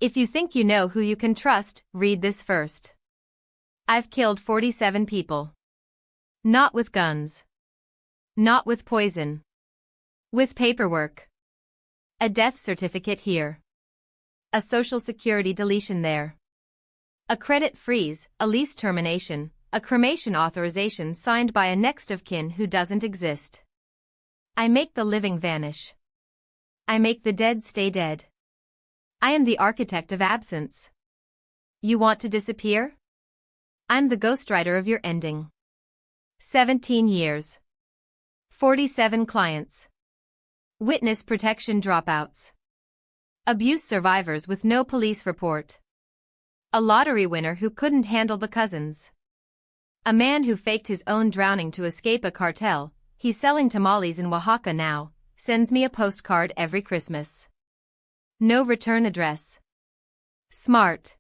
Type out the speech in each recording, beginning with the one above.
If you think you know who you can trust, read this first. I've killed 47 people. Not with guns. Not with poison. With paperwork. A death certificate here. A social security deletion there. A credit freeze, a lease termination, a cremation authorization signed by a next of kin who doesn't exist. I make the living vanish. I make the dead stay dead. I am the architect of absence. You want to disappear? I'm the ghostwriter of your ending. 17 years. 47 clients. Witness protection dropouts. Abuse survivors with no police report. A lottery winner who couldn't handle the cousins. A man who faked his own drowning to escape a cartel, he's selling tamales in Oaxaca now, sends me a postcard every Christmas. No return address. Smart.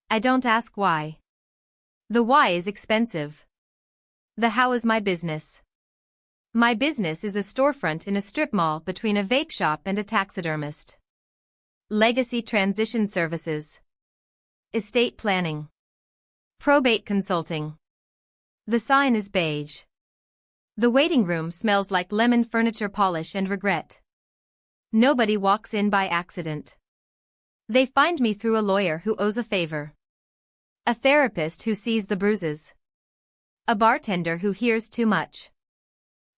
I don't ask why. The why is expensive. The how is my business. My business is a storefront in a strip mall between a vape shop and a taxidermist. Legacy transition services. Estate planning. Probate consulting. The sign is beige. The waiting room smells like lemon furniture polish and regret. Nobody walks in by accident. They find me through a lawyer who owes a favor. A therapist who sees the bruises. A bartender who hears too much.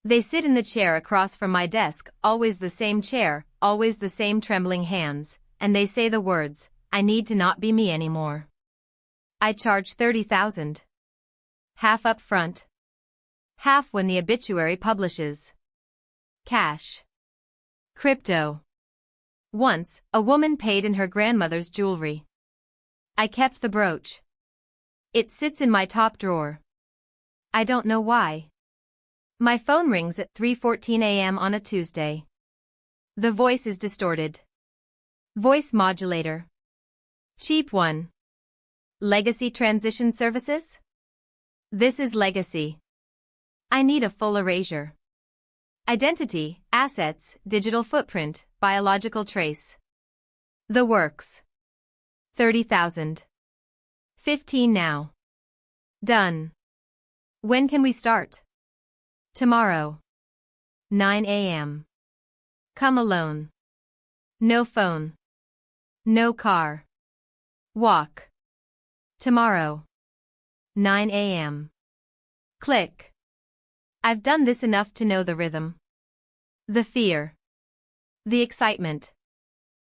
They sit in the chair across from my desk, always the same chair, always the same trembling hands, and they say the words, I need to not be me anymore. I charge $30,000. Half up front. Half when the obituary publishes. Cash. Crypto. Once, a woman paid in her grandmother's jewelry. I kept the brooch. It sits in my top drawer. I don't know why. My phone rings at 3:14 a.m. on a Tuesday. The voice is distorted. Voice modulator. Cheap one. Legacy transition services? This is legacy. I need a full erasure. Identity, assets, digital footprint, biological trace. The works. 30,000. 15 now. Done. When can we start? Tomorrow. 9 a.m. Come alone. No phone. No car. Walk. Tomorrow. 9 a.m. Click. I've done this enough to know the rhythm. The fear. The excitement.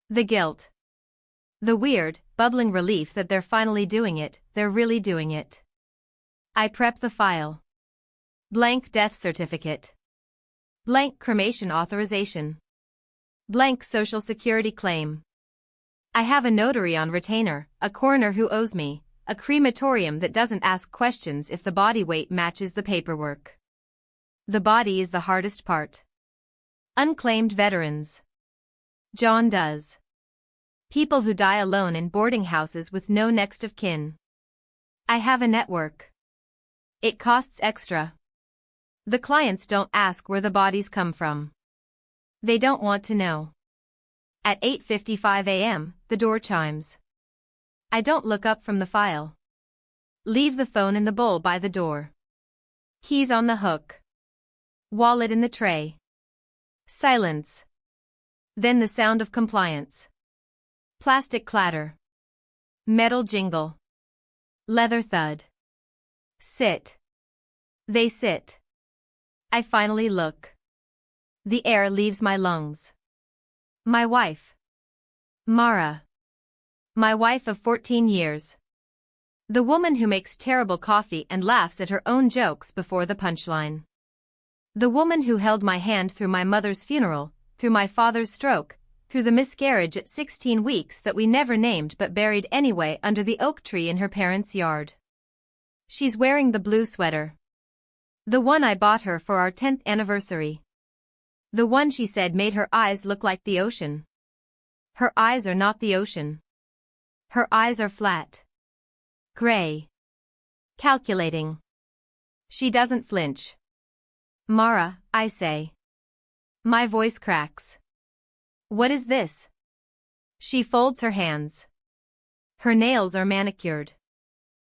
The guilt. The weird, bubbling relief that they're finally doing it, they're really doing it. I prep the file. Blank death certificate. Blank cremation authorization. Blank social security claim. I have a notary on retainer, a coroner who owes me, a crematorium that doesn't ask questions if the body weight matches the paperwork. The body is the hardest part. Unclaimed veterans. John does. People who die alone in boarding houses with no next of kin. I have a network. It costs extra. The clients don't ask where the bodies come from. They don't want to know. At 8:55 a.m., the door chimes. I don't look up from the file. Leave the phone in the bowl by the door. Keys on the hook. Wallet in the tray. Silence. Then the sound of compliance. Plastic clatter. Metal jingle. Leather thud. Sit. They sit. I finally look. The air leaves my lungs. My wife. Mara. My wife of 14 years. The woman who makes terrible coffee and laughs at her own jokes before the punchline. The woman who held my hand through my mother's funeral, through my father's stroke, through the miscarriage at 16 weeks that we never named but buried anyway under the oak tree in her parents' yard. She's wearing the blue sweater. The one I bought her for our 10th anniversary. The one she said made her eyes look like the ocean. Her eyes are not the ocean. Her eyes are flat. Gray. Calculating. She doesn't flinch. Mara, I say. My voice cracks. What is this? She folds her hands. Her nails are manicured.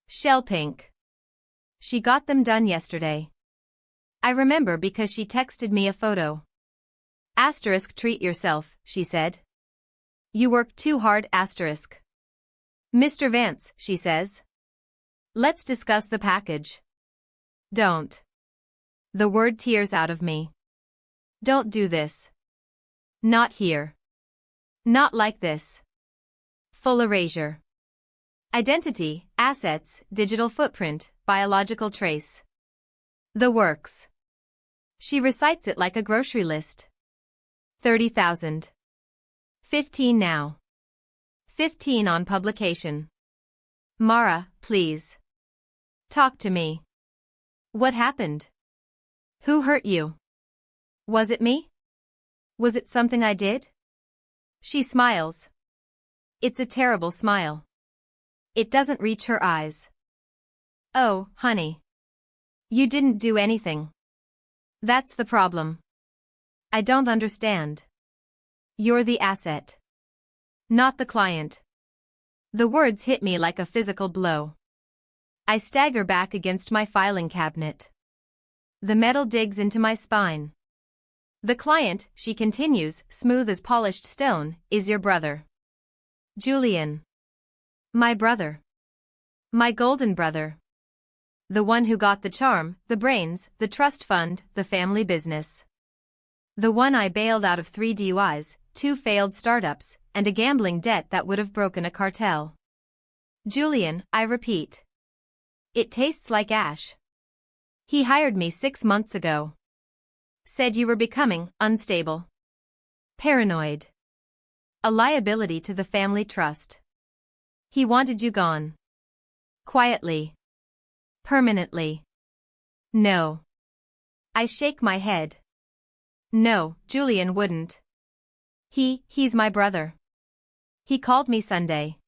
Shell pink. She got them done yesterday. I remember because she texted me a photo. Asterisk treat yourself, she said. You work too hard asterisk. Mr. Vance, she says. Let's discuss the package. Don't. The word tears out of me. Don't do this. Not here. Not like this. Full erasure. Identity, assets, digital footprint, biological trace. The works. She recites it like a grocery list. 30,000. 15 now. 15 on publication. Mara, please. Talk to me. What happened? Who hurt you? Was it me? Was it something I did? She smiles. It's a terrible smile. It doesn't reach her eyes. Oh, honey. You didn't do anything. That's the problem. I don't understand. You're the asset. Not the client. The words hit me like a physical blow. I stagger back against my filing cabinet. The metal digs into my spine. The client, she continues, smooth as polished stone, is your brother. Julian. My brother. My golden brother. The one who got the charm, the brains, the trust fund, the family business. The one I bailed out of 3 DUIs, 2 failed startups, and a gambling debt that would have broken a cartel. Julian, I repeat. It tastes like ash. He hired me 6 months ago. Said you were becoming unstable. Paranoid. A liability to the family trust. He wanted you gone. Quietly. Permanently. No. I shake my head. No, Julian wouldn't. He's my brother. He called me Sunday.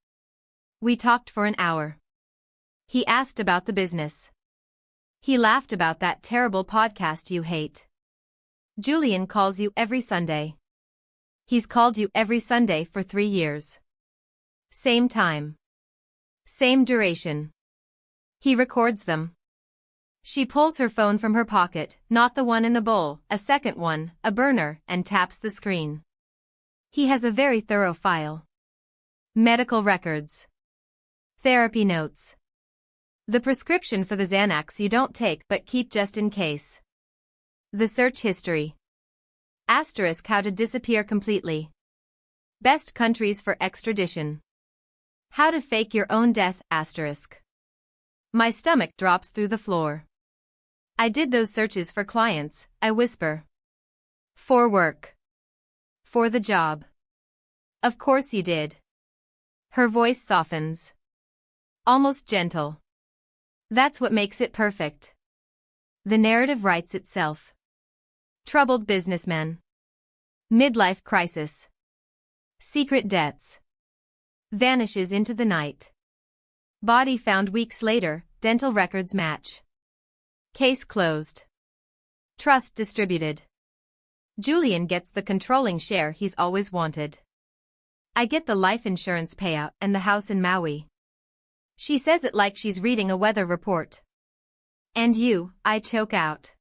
We talked for an hour. He asked about the business. He laughed about that terrible podcast you hate. Julian calls you every Sunday. He's called you every Sunday for 3 years. Same time. Same duration. He records them. She pulls her phone from her pocket, not the one in the bowl, a second one, a burner, and taps the screen. He has a very thorough file. Medical records. Therapy notes. The prescription for the Xanax you don't take but keep just in case. The search history. Asterisk how to disappear completely. Best countries for extradition. How to fake your own death asterisk. My stomach drops through the floor. I did those searches for clients, I whisper. For work. For the job. Of course you did. Her voice softens. Almost gentle. That's what makes it perfect. The narrative writes itself. Troubled businessman. Midlife crisis. Secret debts. Vanishes into the night. Body found weeks later, dental records match. Case closed. Trust distributed. Julian gets the controlling share he's always wanted. I get the life insurance payout and the house in Maui. She says it like she's reading a weather report. And you, I choke out.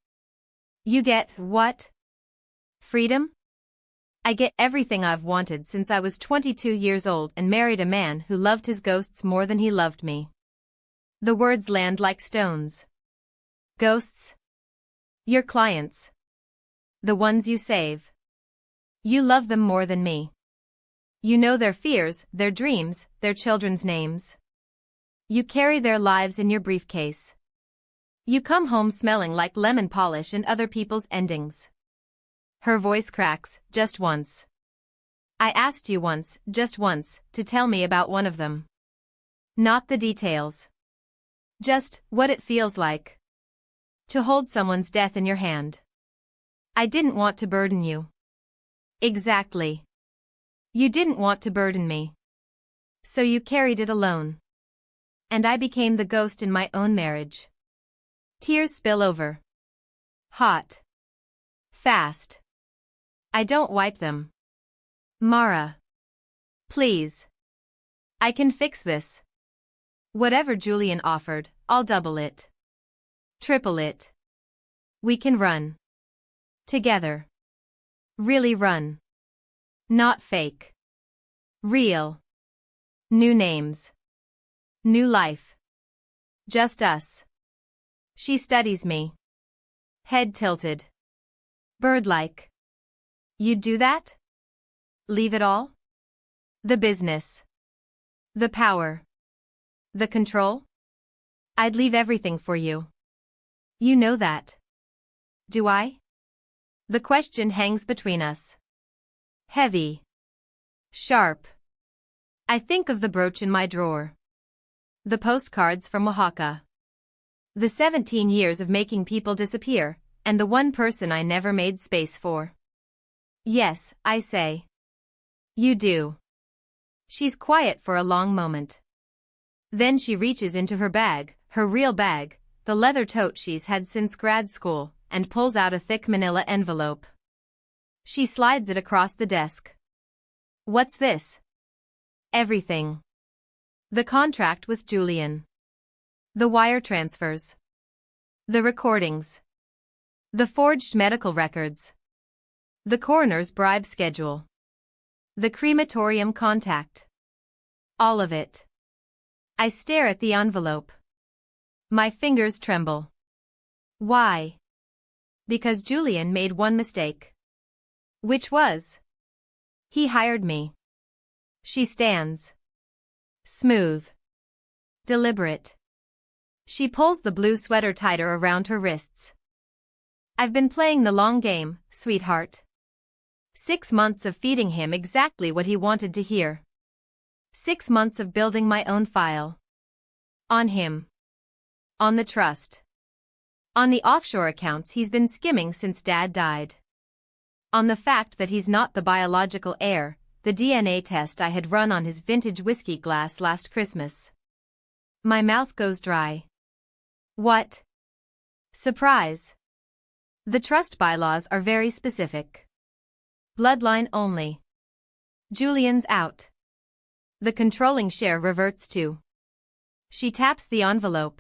You get what? Freedom? I get everything I've wanted since I was 22 years old and married a man who loved his ghosts more than he loved me. The words land like stones. Ghosts? Your clients. The ones you save. You love them more than me. You know their fears, their dreams, their children's names. You carry their lives in your briefcase. You come home smelling like lemon polish and other people's endings. Her voice cracks, just once. I asked you once, just once, to tell me about one of them. Not the details. Just what it feels like. To hold someone's death in your hand. I didn't want to burden you. Exactly. You didn't want to burden me. So you carried it alone. And I became the ghost in my own marriage. Tears spill over. Hot. Fast. I don't wipe them. Mara. Please. I can fix this. Whatever Julian offered, I'll double it. Triple it. We can run. Together. Really run. Not fake. Real. New names. New life. Just us. She studies me. Head tilted. Bird-like. You'd do that? Leave it all? The business. The power. The control? I'd leave everything for you. You know that. Do I? The question hangs between us. Heavy. Sharp. I think of the brooch in my drawer. The postcards from Oaxaca. The 17 years of making people disappear, and the one person I never made space for. Yes, I say. You do. She's quiet for a long moment. Then she reaches into her bag, her real bag, the leather tote she's had since grad school, and pulls out a thick manila envelope. She slides it across the desk. What's this? Everything. The contract with Julian. The wire transfers. The recordings. The forged medical records. The coroner's bribe schedule. The crematorium contact. All of it. I stare at the envelope. My fingers tremble. Why? Because Julian made one mistake. Which was? He hired me. She stands. Smooth. Deliberate. She pulls the blue sweater tighter around her wrists. I've been playing the long game, sweetheart. 6 months of feeding him exactly what he wanted to hear. 6 months of building my own file. On him. On the trust. On the offshore accounts he's been skimming since Dad died. On the fact that he's not the biological heir, the DNA test I had run on his vintage whiskey glass last Christmas. My mouth goes dry. What? Surprise. The trust bylaws are very specific. Bloodline only. Julian's out. The controlling share reverts to. She taps the envelope.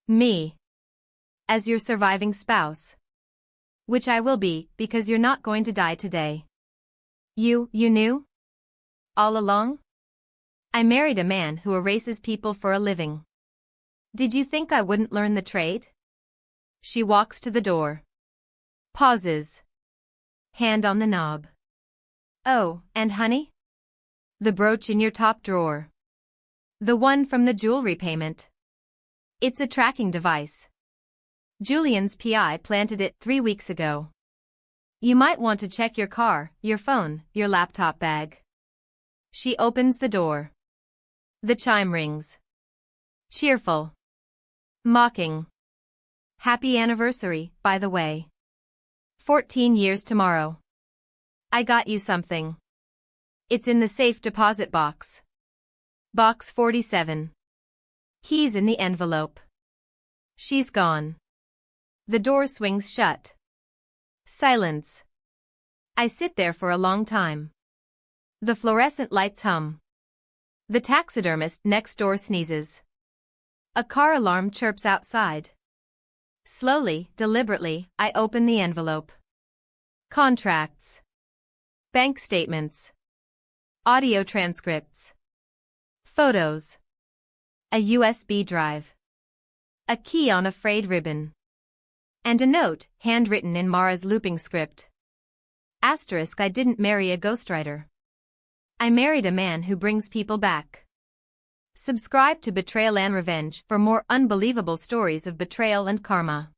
Me. As your surviving spouse. Which I will be, because you're not going to die today. You knew? All along? I married a man who erases people for a living. Did you think I wouldn't learn the trade? She walks to the door. Pauses. Hand on the knob. Oh, and honey? The brooch in your top drawer. The one from the jewelry payment. It's a tracking device. Julian's PI planted it 3 weeks ago. You might want to check your car, your phone, your laptop bag. She opens the door. The chime rings. Cheerful. Mocking. Happy anniversary, by the way. 14 years tomorrow. I got you something. It's in the safe deposit box. Box 47. He's in the envelope. She's gone. The door swings shut. Silence. I sit there for a long time. The fluorescent lights hum. The taxidermist next door sneezes. A car alarm chirps outside. Slowly, deliberately, I open the envelope. Contracts. Bank statements. Audio transcripts. Photos. A USB drive. A key on a frayed ribbon. And a note, handwritten in Mara's looping script. Asterisk, I didn't marry a ghostwriter. I married a man who brings people back. Subscribe to Betrayal and Revenge for more unbelievable stories of betrayal and karma.